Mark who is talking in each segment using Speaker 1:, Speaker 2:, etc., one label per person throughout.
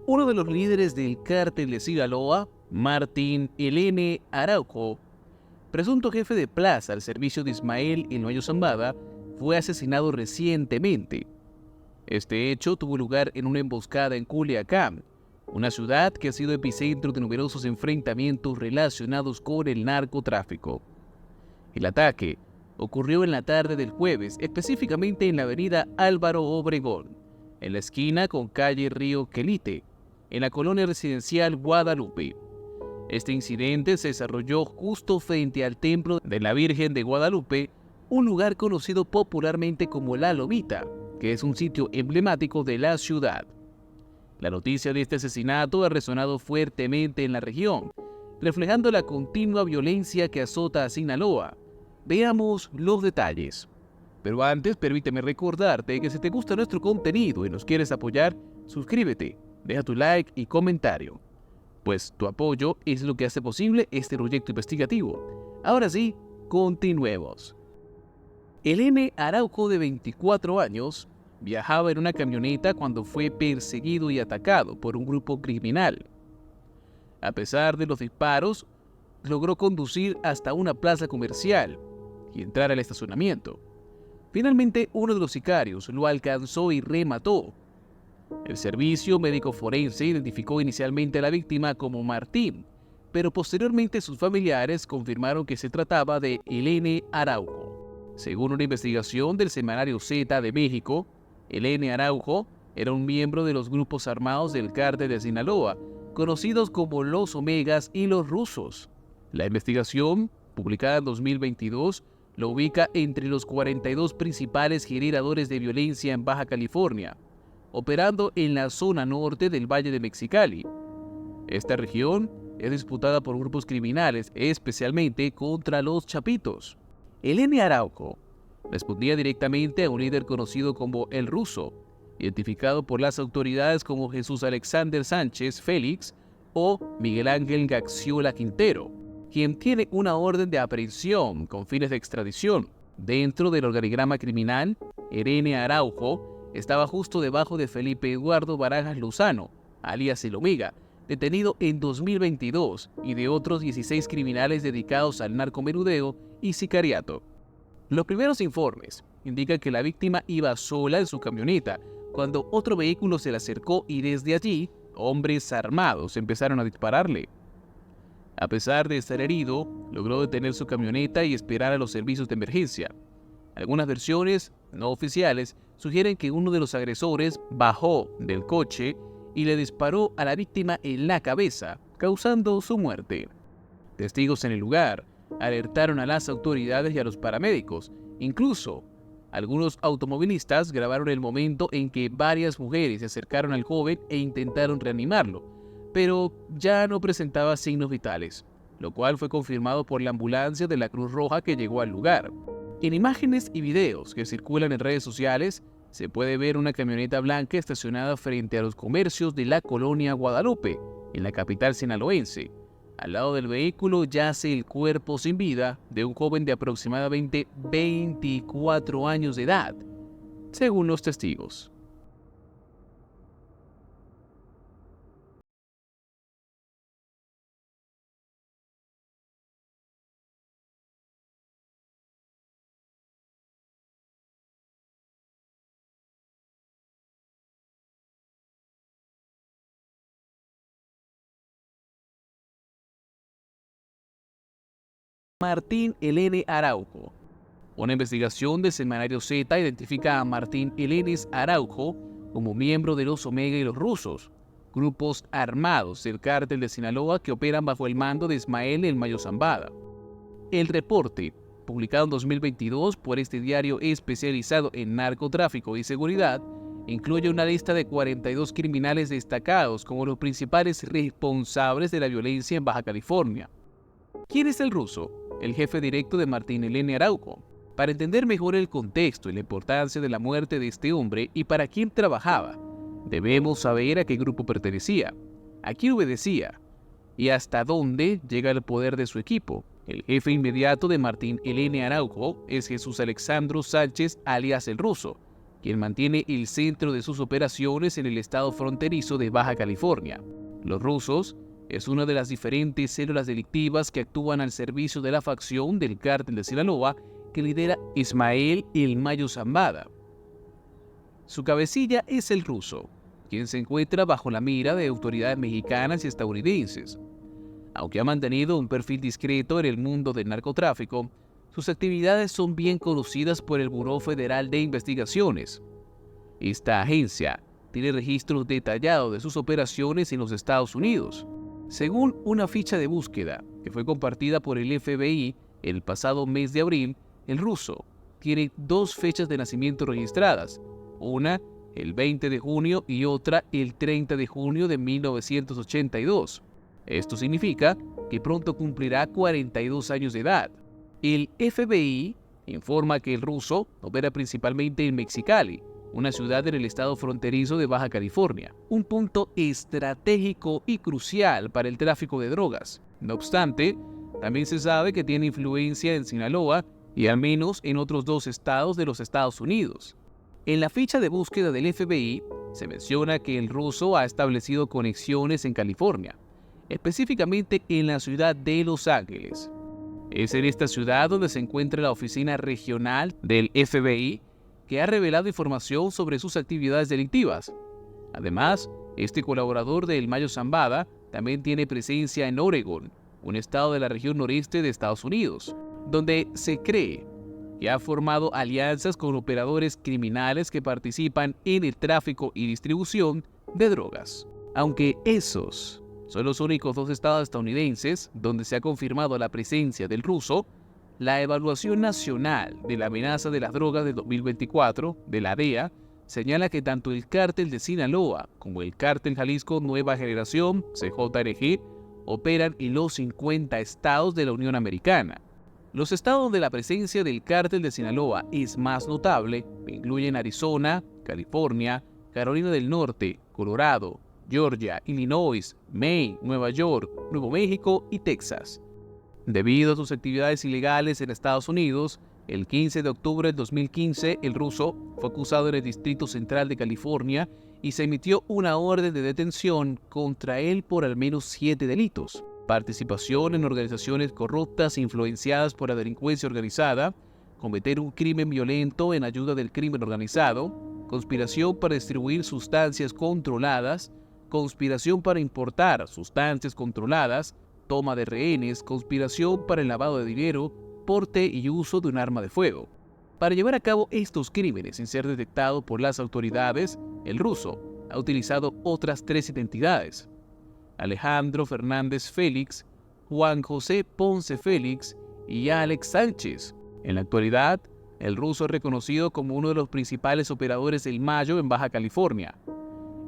Speaker 1: Uno de los líderes del cártel de Sinaloa, Martín Elene Araujo, presunto jefe de plaza al servicio de Ismael El Mayo Zambada, fue asesinado recientemente. Este hecho tuvo lugar en una emboscada en Culiacán, una ciudad que ha sido epicentro de numerosos enfrentamientos relacionados con el narcotráfico. El ataque ocurrió en la tarde del jueves, específicamente en la avenida Álvaro Obregón, en la esquina con calle Río Quelite, en la colonia residencial Guadalupe. Este incidente se desarrolló justo frente al Templo de la Virgen de Guadalupe, un lugar conocido popularmente como La Lomita, que es un sitio emblemático de la ciudad. La noticia de este asesinato ha resonado fuertemente en la región, reflejando la continua violencia que azota a Sinaloa. Veamos los detalles. Pero antes, permíteme recordarte que si te gusta nuestro contenido y nos quieres apoyar, suscríbete, deja tu like y comentario, pues tu apoyo es lo que hace posible este proyecto investigativo. Ahora sí, continuemos. Elene Araujo, de 24 años, viajaba en una camioneta cuando fue perseguido y atacado por un grupo criminal. A pesar de los disparos, logró conducir hasta una plaza comercial y entrar al estacionamiento. Finalmente, uno de los sicarios lo alcanzó y remató. El servicio médico forense identificó inicialmente a la víctima como Martín, pero posteriormente sus familiares confirmaron que se trataba de Elene Araujo. Según una investigación del semanario Z de México, Elene Araujo era un miembro de los grupos armados del cártel de Sinaloa, conocidos como los Omegas y los Rusos. La investigación, publicada en 2022, lo ubica entre los 42 principales generadores de violencia en Baja California, operando en la zona norte del Valle de Mexicali. Esta región es disputada por grupos criminales, especialmente contra los Chapitos. Elene Araujo respondía directamente a un líder conocido como El Ruso, identificado por las autoridades como Jesús Alexander Sánchez Félix o Miguel Ángel Gaxiola Quintero, quien tiene una orden de aprehensión con fines de extradición. Dentro del organigrama criminal, Elene Araujo estaba justo debajo de Felipe Eduardo Barajas Lozano, alias El Omega, detenido en 2022, y de otros 16 criminales dedicados al narcomenudeo y sicariato. Los primeros informes indican que la víctima iba sola en su camioneta cuando otro vehículo se le acercó y desde allí, hombres armados empezaron a dispararle. A pesar de estar herido, logró detener su camioneta y esperar a los servicios de emergencia. Algunas versiones no oficiales sugieren que uno de los agresores bajó del coche y le disparó a la víctima en la cabeza, causando su muerte. Testigos en el lugar alertaron a las autoridades y a los paramédicos. Incluso, algunos automovilistas grabaron el momento en que varias mujeres se acercaron al joven e intentaron reanimarlo, pero ya no presentaba signos vitales, lo cual fue confirmado por la ambulancia de la Cruz Roja que llegó al lugar. En imágenes y videos que circulan en redes sociales, se puede ver una camioneta blanca estacionada frente a los comercios de la colonia Guadalupe, en la capital sinaloense. Al lado del vehículo yace el cuerpo sin vida de un joven de aproximadamente 24 años de edad, según los testigos. Martín Elene Araujo. Una investigación del semanario Z identifica a Martín Elene Araujo como miembro de los Omega y los Rusos, grupos armados del cártel de Sinaloa que operan bajo el mando de Ismael El Mayo Zambada. El reporte, publicado en 2022 por este diario especializado en narcotráfico y seguridad, incluye una lista de 42 criminales destacados como los principales responsables de la violencia en Baja California. ¿Quién es el Ruso? El jefe directo de Martín Elene Araujo. Para entender mejor el contexto y la importancia de la muerte de este hombre y para quién trabajaba, debemos saber a qué grupo pertenecía, a quién obedecía y hasta dónde llega el poder de su equipo. El jefe inmediato de Martín Elene Araujo es Jesús Alexandro Sánchez, alias El Ruso, quien mantiene el centro de sus operaciones en el estado fronterizo de Baja California. Los rusos es una de las diferentes células delictivas que actúan al servicio de la facción del cártel de Sinaloa que lidera Ismael El Mayo Zambada. Su cabecilla es el ruso, quien se encuentra bajo la mira de autoridades mexicanas y estadounidenses. Aunque ha mantenido un perfil discreto en el mundo del narcotráfico, sus actividades son bien conocidas por el Buró Federal de Investigaciones. Esta agencia tiene registros detallados de sus operaciones en los Estados Unidos. Según una ficha de búsqueda que fue compartida por el FBI el pasado mes de abril, el ruso tiene 2 fechas de nacimiento registradas, una el 20 de junio y otra el 30 de junio de 1982. Esto significa que pronto cumplirá 42 años de edad. El FBI informa que el ruso opera principalmente en Mexicali, una ciudad en el estado fronterizo de Baja California, un punto estratégico y crucial para el tráfico de drogas. No obstante, también se sabe que tiene influencia en Sinaloa y al menos en otros 2 estados de los Estados Unidos. En la ficha de búsqueda del FBI se menciona que el ruso ha establecido conexiones en California, específicamente en la ciudad de Los Ángeles. Es en esta ciudad donde se encuentra la oficina regional del FBI, que ha revelado información sobre sus actividades delictivas. Además, este colaborador de El Mayo Zambada también tiene presencia en Oregon, un estado de la región noreste de Estados Unidos, donde se cree que ha formado alianzas con operadores criminales que participan en el tráfico y distribución de drogas. Aunque esos son los únicos 2 estados estadounidenses donde se ha confirmado la presencia del ruso, la Evaluación Nacional de la Amenaza de las Drogas de 2024 de la DEA señala que tanto el cártel de Sinaloa como el cártel Jalisco Nueva Generación, CJNG, operan en los 50 estados de la Unión Americana. Los estados donde la presencia del cártel de Sinaloa es más notable incluyen Arizona, California, Carolina del Norte, Colorado, Georgia, Illinois, Maine, Nueva York, Nuevo México y Texas. Debido a sus actividades ilegales en Estados Unidos, el 15 de octubre del 2015 el ruso fue acusado en el Distrito Central de California y se emitió una orden de detención contra él por al menos 7 delitos. Participación en organizaciones corruptas influenciadas por la delincuencia organizada, cometer un crimen violento en ayuda del crimen organizado, conspiración para distribuir sustancias controladas, conspiración para importar sustancias controladas, toma de rehenes, conspiración para el lavado de dinero, porte y uso de un arma de fuego. Para llevar a cabo estos crímenes sin ser detectado por las autoridades, el ruso ha utilizado otras 3 identidades: Alejandro Fernández Félix, Juan José Ponce Félix y Alex Sánchez. En la actualidad, el ruso es reconocido como uno de los principales operadores del Mayo en Baja California.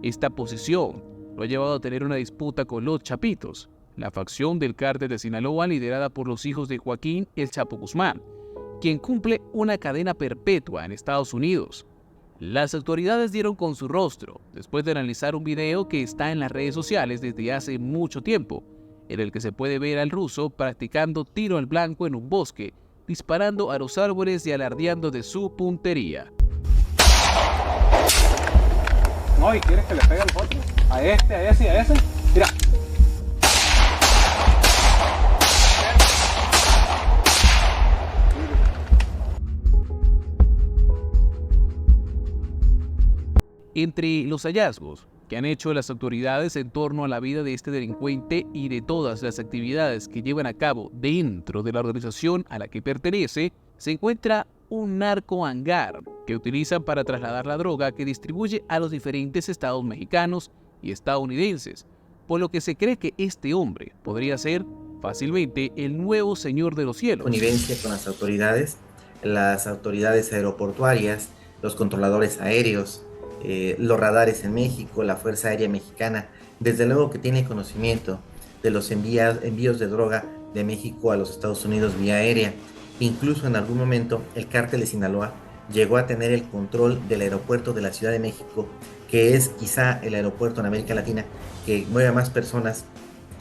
Speaker 1: Esta posición lo ha llevado a tener una disputa con los Chapitos, la facción del cártel de Sinaloa liderada por los hijos de Joaquín El Chapo Guzmán, quien cumple una cadena perpetua en Estados Unidos. Las autoridades dieron con su rostro después de analizar un video que está en las redes sociales desde hace mucho tiempo, en el que se puede ver al ruso practicando tiro al blanco en un bosque, disparando a los árboles y alardeando de su puntería.
Speaker 2: No, ¿y quieres que le pegue al otro? A este, a ese y a ese. Mira.
Speaker 1: Entre los hallazgos que han hecho las autoridades en torno a la vida de este delincuente y de todas las actividades que llevan a cabo dentro de la organización a la que pertenece, se encuentra un narcohangar que utilizan para trasladar la droga que distribuye a los diferentes estados mexicanos y estadounidenses, por lo que se cree que este hombre podría ser fácilmente el nuevo señor de los cielos.
Speaker 3: Connivencia con las autoridades aeroportuarias, los controladores aéreos, los radares en México, la Fuerza Aérea Mexicana, desde luego que tiene conocimiento de los envíos de droga de México a los Estados Unidos vía aérea. Incluso en algún momento el cártel de Sinaloa llegó a tener el control del aeropuerto de la Ciudad de México, que es quizá el aeropuerto en América Latina que mueve a más personas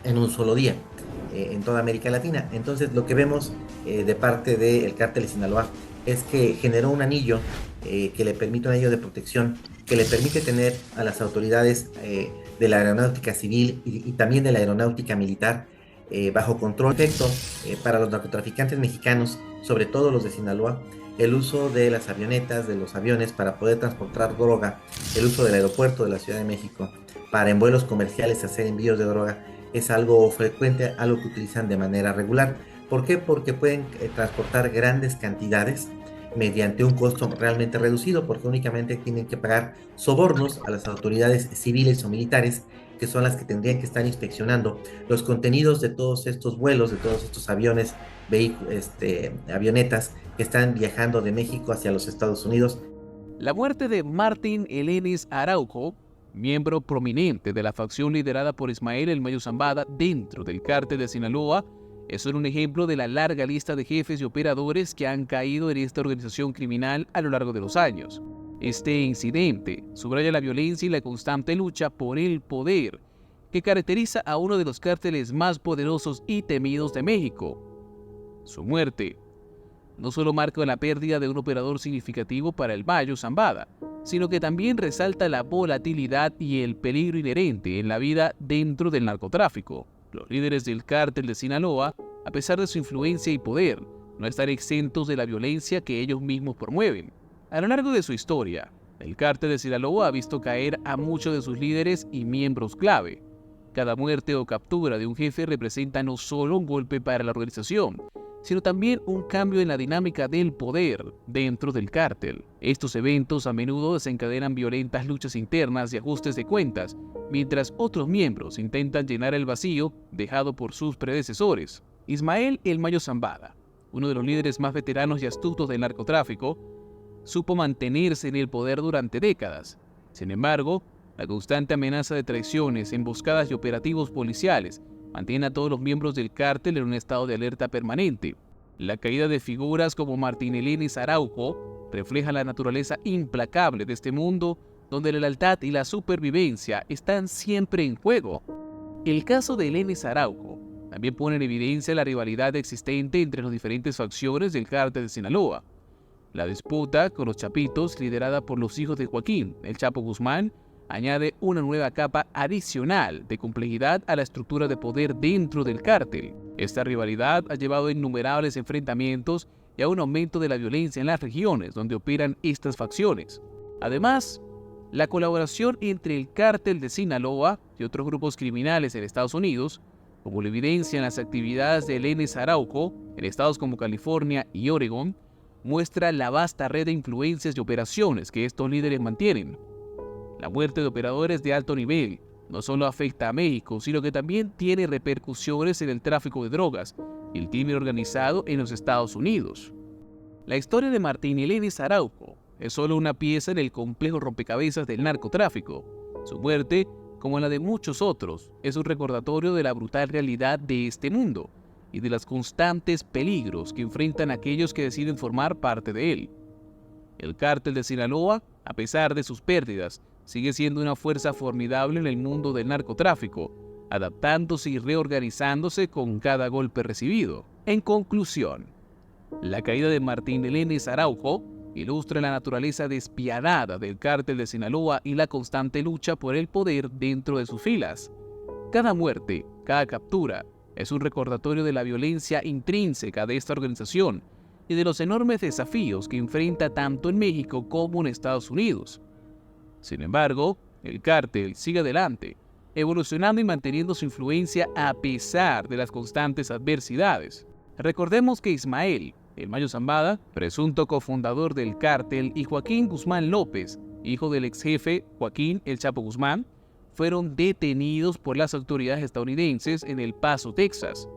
Speaker 3: en un solo día en toda América Latina. Entonces lo que vemos de parte del cártel de Sinaloa es que generó un anillo que le permite un anillo de protección, que le permite tener a las autoridades de la aeronáutica civil y también de la aeronáutica militar bajo control. Efecto para los narcotraficantes mexicanos, sobre todo los de Sinaloa, el uso de las avionetas, de los aviones para poder transportar droga, el uso del aeropuerto de la Ciudad de México para en vuelos comerciales hacer envíos de droga, es algo frecuente, algo que utilizan de manera regular. ¿Por qué? Porque pueden transportar grandes cantidades mediante un costo realmente reducido, porque únicamente tienen que pagar sobornos a las autoridades civiles o militares, que son las que tendrían que estar inspeccionando los contenidos de todos estos vuelos, de todos estos aviones, avionetas que están viajando de México hacia los Estados Unidos.
Speaker 1: La muerte de Martín Elenis Araujo, miembro prominente de la facción liderada por Ismael El Mayo Zambada dentro del cártel de Sinaloa, es solo un ejemplo de la larga lista de jefes y operadores que han caído en esta organización criminal a lo largo de los años. Este incidente subraya la violencia y la constante lucha por el poder que caracteriza a uno de los cárteles más poderosos y temidos de México. Su muerte no solo marca la pérdida de un operador significativo para el Mayo Zambada, sino que también resalta la volatilidad y el peligro inherente en la vida dentro del narcotráfico. Los líderes del cártel de Sinaloa, a pesar de su influencia y poder, no están exentos de la violencia que ellos mismos promueven. A lo largo de su historia, el cártel de Sinaloa ha visto caer a muchos de sus líderes y miembros clave. Cada muerte o captura de un jefe representa no solo un golpe para la organización, sino también un cambio en la dinámica del poder dentro del cártel. Estos eventos a menudo desencadenan violentas luchas internas y ajustes de cuentas, mientras otros miembros intentan llenar el vacío dejado por sus predecesores. Ismael El Mayo Zambada, uno de los líderes más veteranos y astutos del narcotráfico, supo mantenerse en el poder durante décadas. Sin embargo, la constante amenaza de traiciones, emboscadas y operativos policiales mantiene a todos los miembros del cártel en un estado de alerta permanente. La caída de figuras como Martín Elenis Araujo refleja la naturaleza implacable de este mundo donde la lealtad y la supervivencia están siempre en juego. El caso de Elenis Araujo también pone en evidencia la rivalidad existente entre las diferentes facciones del cártel de Sinaloa. La disputa con los Chapitos, liderada por los hijos de Joaquín, el Chapo Guzmán, añade una nueva capa adicional de complejidad a la estructura de poder dentro del cártel. Esta rivalidad ha llevado a innumerables enfrentamientos y a un aumento de la violencia en las regiones donde operan estas facciones. Además, la colaboración entre el cártel de Sinaloa y otros grupos criminales en Estados Unidos, como lo evidencian las actividades de Elenis Araujo en estados como California y Oregón, muestra la vasta red de influencias y operaciones que estos líderes mantienen. La muerte de operadores de alto nivel no solo afecta a México, sino que también tiene repercusiones en el tráfico de drogas y el crimen organizado en los Estados Unidos. La historia de Martín Elenis Araujo es solo una pieza en el complejo rompecabezas del narcotráfico. Su muerte, como la de muchos otros, es un recordatorio de la brutal realidad de este mundo y de los constantes peligros que enfrentan aquellos que deciden formar parte de él. El cártel de Sinaloa, a pesar de sus pérdidas, sigue siendo una fuerza formidable en el mundo del narcotráfico, adaptándose y reorganizándose con cada golpe recibido. En conclusión, la caída de Martín Elenis Araujo ilustra la naturaleza despiadada del cártel de Sinaloa y la constante lucha por el poder dentro de sus filas. Cada muerte, cada captura, es un recordatorio de la violencia intrínseca de esta organización y de los enormes desafíos que enfrenta tanto en México como en Estados Unidos. Sin embargo, el cártel sigue adelante, evolucionando y manteniendo su influencia a pesar de las constantes adversidades. Recordemos que Ismael El Mayo Zambada, presunto cofundador del cártel, y Joaquín Guzmán López, hijo del ex jefe Joaquín El Chapo Guzmán, fueron detenidos por las autoridades estadounidenses en El Paso, Texas.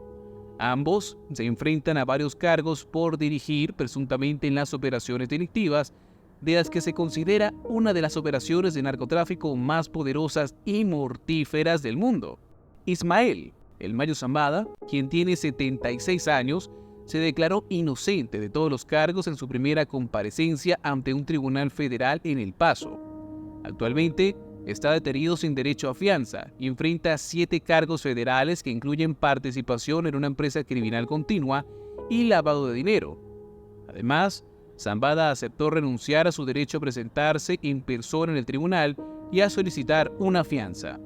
Speaker 1: Ambos se enfrentan a varios cargos por dirigir presuntamente en las operaciones delictivas de las que se considera una de las operaciones de narcotráfico más poderosas y mortíferas del mundo. Ismael El Mayo Zambada, quien tiene 76 años, se declaró inocente de todos los cargos en su primera comparecencia ante un tribunal federal en El Paso. Actualmente está detenido sin derecho a fianza y enfrenta 7 cargos federales que incluyen participación en una empresa criminal continua y lavado de dinero. Además, Zambada aceptó renunciar a su derecho a presentarse en persona en el tribunal y a solicitar una fianza.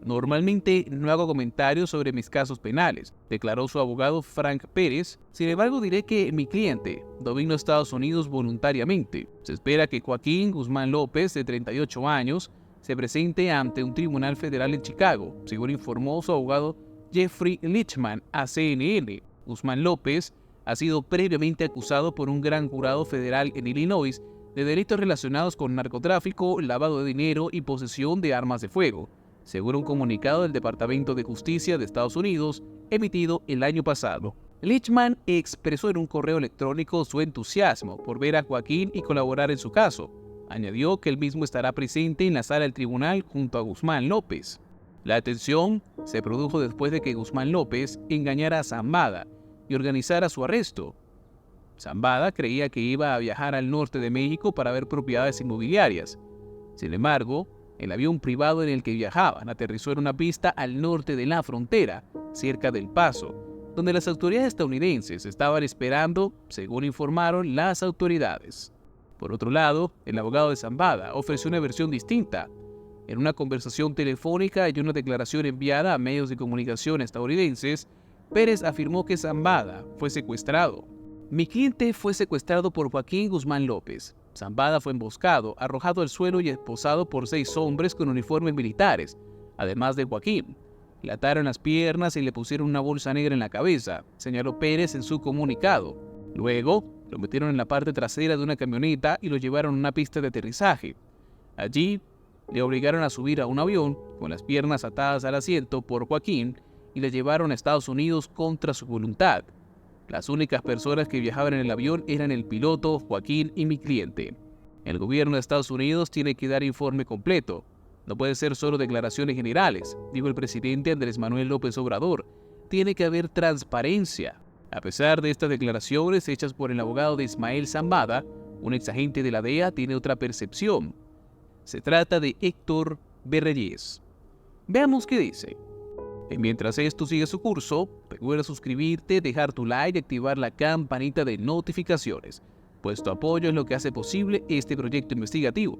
Speaker 1: Normalmente no hago comentarios sobre mis casos penales, declaró su abogado Frank Pérez. Sin embargo, diré que mi cliente no vino a Estados Unidos voluntariamente. Se espera que Joaquín Guzmán López, de 38 años, se presente ante un tribunal federal en Chicago, según informó su abogado Jeffrey Lichtman a CNN. Guzmán López ha sido previamente acusado por un gran jurado federal en Illinois de delitos relacionados con narcotráfico, lavado de dinero y posesión de armas de fuego, según un comunicado del Departamento de Justicia de Estados Unidos emitido el año pasado. Lichtman expresó en un correo electrónico su entusiasmo por ver a Joaquín y colaborar en su caso. Añadió que él mismo estará presente en la sala del tribunal junto a Guzmán López. La detención se produjo después de que Guzmán López engañara a Zambada y organizara su arresto. Zambada creía que iba a viajar al norte de México para ver propiedades inmobiliarias. Sin embargo, el avión privado en el que viajaban aterrizó en una pista al norte de la frontera, cerca del Paso, donde las autoridades estadounidenses estaban esperando, según informaron las autoridades. Por otro lado, el abogado de Zambada ofreció una versión distinta. En una conversación telefónica y una declaración enviada a medios de comunicación estadounidenses, Pérez afirmó que Zambada fue secuestrado. Mi cliente fue secuestrado por Joaquín Guzmán López. Zambada fue emboscado, arrojado al suelo y esposado por 6 hombres con uniformes militares, además de Joaquín. Le ataron las piernas y le pusieron una bolsa negra en la cabeza, señaló Pérez en su comunicado. Luego, lo metieron en la parte trasera de una camioneta y lo llevaron a una pista de aterrizaje. Allí, le obligaron a subir a un avión con las piernas atadas al asiento por Joaquín y le llevaron a Estados Unidos contra su voluntad. Las únicas personas que viajaban en el avión eran el piloto, Joaquín y mi cliente. El gobierno de Estados Unidos tiene que dar informe completo. No puede ser solo declaraciones generales, dijo el presidente Andrés Manuel López Obrador. Tiene que haber transparencia. A pesar de estas declaraciones hechas por el abogado de Ismael Zambada, un exagente de la DEA tiene otra percepción. Se trata de Héctor Berreyes. Veamos qué dice. Mientras esto sigue su curso, recuerda suscribirte, dejar tu like y activar la campanita de notificaciones, pues tu apoyo es lo que hace posible este proyecto investigativo.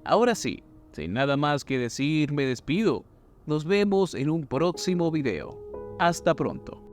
Speaker 1: Ahora sí, sin nada más que decir, me despido. Nos vemos en un próximo video. Hasta pronto.